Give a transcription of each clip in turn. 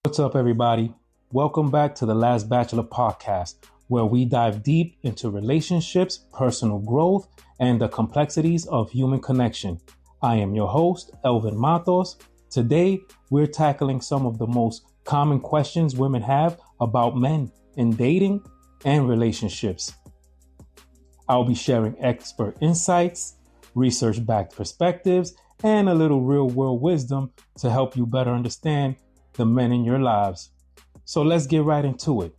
What's up, everybody? Welcome back to the Last Bachelor podcast, where we dive deep into relationships, personal growth, and the complexities of human connection. I am your host, Elvin Matos. Today, we're tackling some of the most common questions women have about men in dating and relationships. I'll be sharing expert insights, research-backed perspectives, and a little real-world wisdom to help you better understand the men in your lives. So let's get right into it.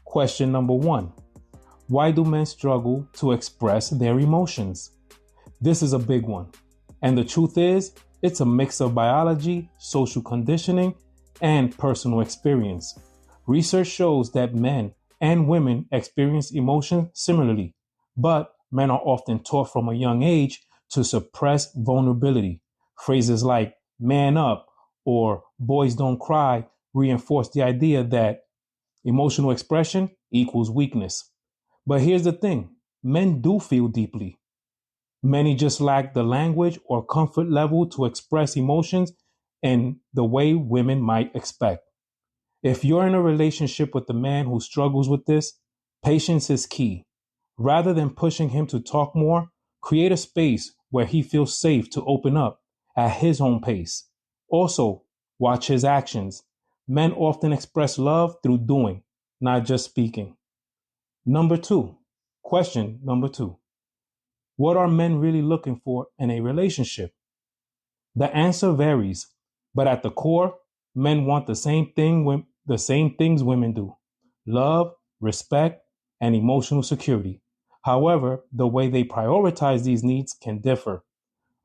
Question number 1. Why do men struggle to express their emotions? This is a big one. And the truth is, it's a mix of biology, social conditioning, and personal experience. Research shows that men and women experience emotion similarly, but men are often taught from a young age to suppress vulnerability. Phrases like man up or boys don't cry reinforce the idea that emotional expression equals weakness. But here's the thing, men do feel deeply. Many just lack the language or comfort level to express emotions in the way women might expect. If you're in a relationship with a man who struggles with this, patience is key. Rather than pushing him to talk more, create a space where he feels safe to open up at his own pace. Also, watch his actions. Men often express love through doing, not just speaking. Question number two. What are men really looking for in a relationship? The answer varies, but at the core, men want the same things women do: love, respect, and emotional security. However, the way they prioritize these needs can differ.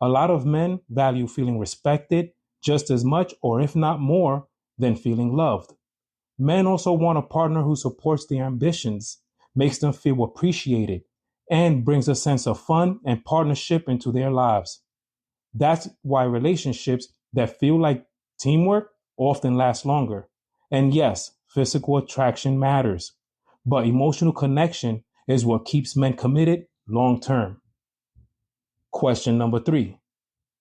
A lot of men value feeling respected just as much, or if not more, than feeling loved. Men also want a partner who supports their ambitions, makes them feel appreciated, and brings a sense of fun and partnership into their lives. That's why relationships that feel like teamwork often last longer. And yes, physical attraction matters, but emotional connection is what keeps men committed long term. Question number 3.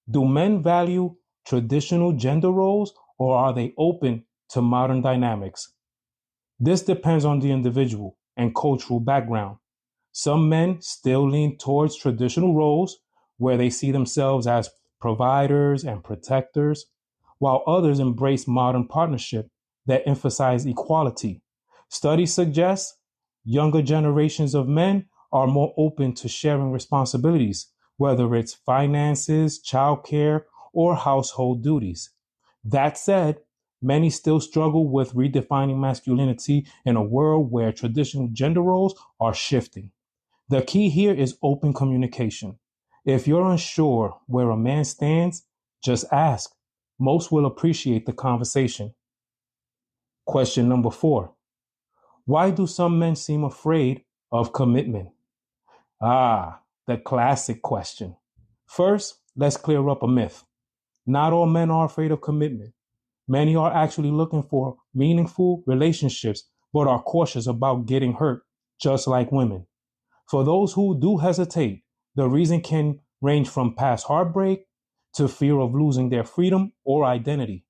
Do men value traditional gender roles, or are they open to modern dynamics? This depends on the individual and cultural background. Some men still lean towards traditional roles where they see themselves as providers and protectors, while others embrace modern partnership that emphasize equality. Studies suggest younger generations of men are more open to sharing responsibilities, whether it's finances, childcare, or household duties. That said, many still struggle with redefining masculinity in a world where traditional gender roles are shifting. The key here is open communication. If you're unsure where a man stands, just ask. Most will appreciate the conversation. Question number 4. Why do some men seem afraid of commitment? The classic question. First, let's clear up a myth. Not all men are afraid of commitment. Many are actually looking for meaningful relationships, but are cautious about getting hurt, just like women. For those who do hesitate, the reason can range from past heartbreak to fear of losing their freedom or identity.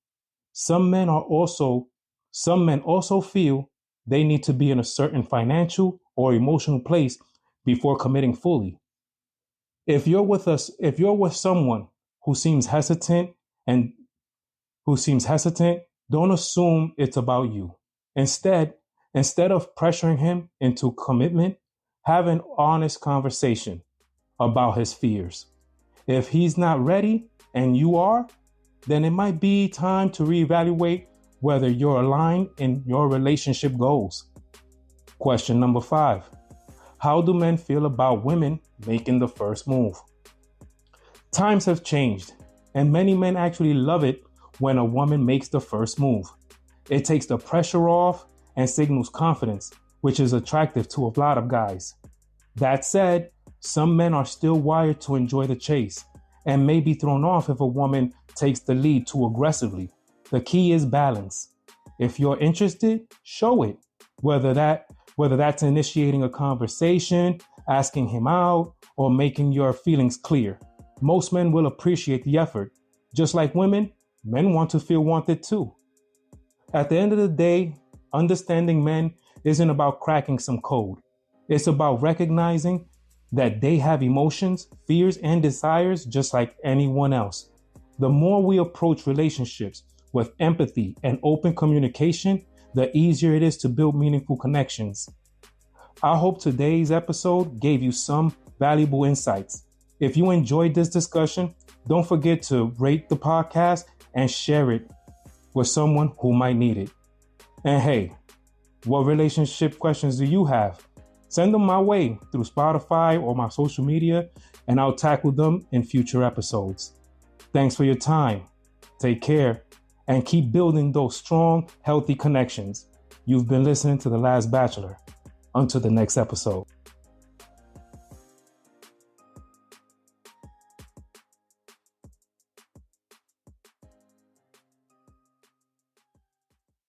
Some men also feel they need to be in a certain financial or emotional place before committing fully. If you're with someone who seems hesitant and don't assume it's about you. Instead, instead of pressuring him into commitment, have an honest conversation about his fears. If he's not ready and you are, then it might be time to reevaluate whether you're aligned in your relationship goals. Question number 5. How do men feel about women making the first move? Times have changed, and many men actually love it when a woman makes the first move. It takes the pressure off and signals confidence, which is attractive to a lot of guys. That said, some men are still wired to enjoy the chase and may be thrown off if a woman takes the lead too aggressively. The key is balance. If you're interested, show it, whether that's initiating a conversation, asking him out, or making your feelings clear. Most men will appreciate the effort. Just like women, men want to feel wanted too. At the end of the day, understanding men isn't about cracking some code. It's about recognizing that they have emotions, fears, and desires just like anyone else. The more we approach relationships with empathy and open communication, the easier it is to build meaningful connections. I hope today's episode gave you some valuable insights. If you enjoyed this discussion, don't forget to rate the podcast and share it with someone who might need it. And hey, what relationship questions do you have? Send them my way through Spotify or my social media, and I'll tackle them in future episodes. Thanks for your time. Take care and keep building those strong, healthy connections. You've been listening to The Last Bachelor. Until the next episode.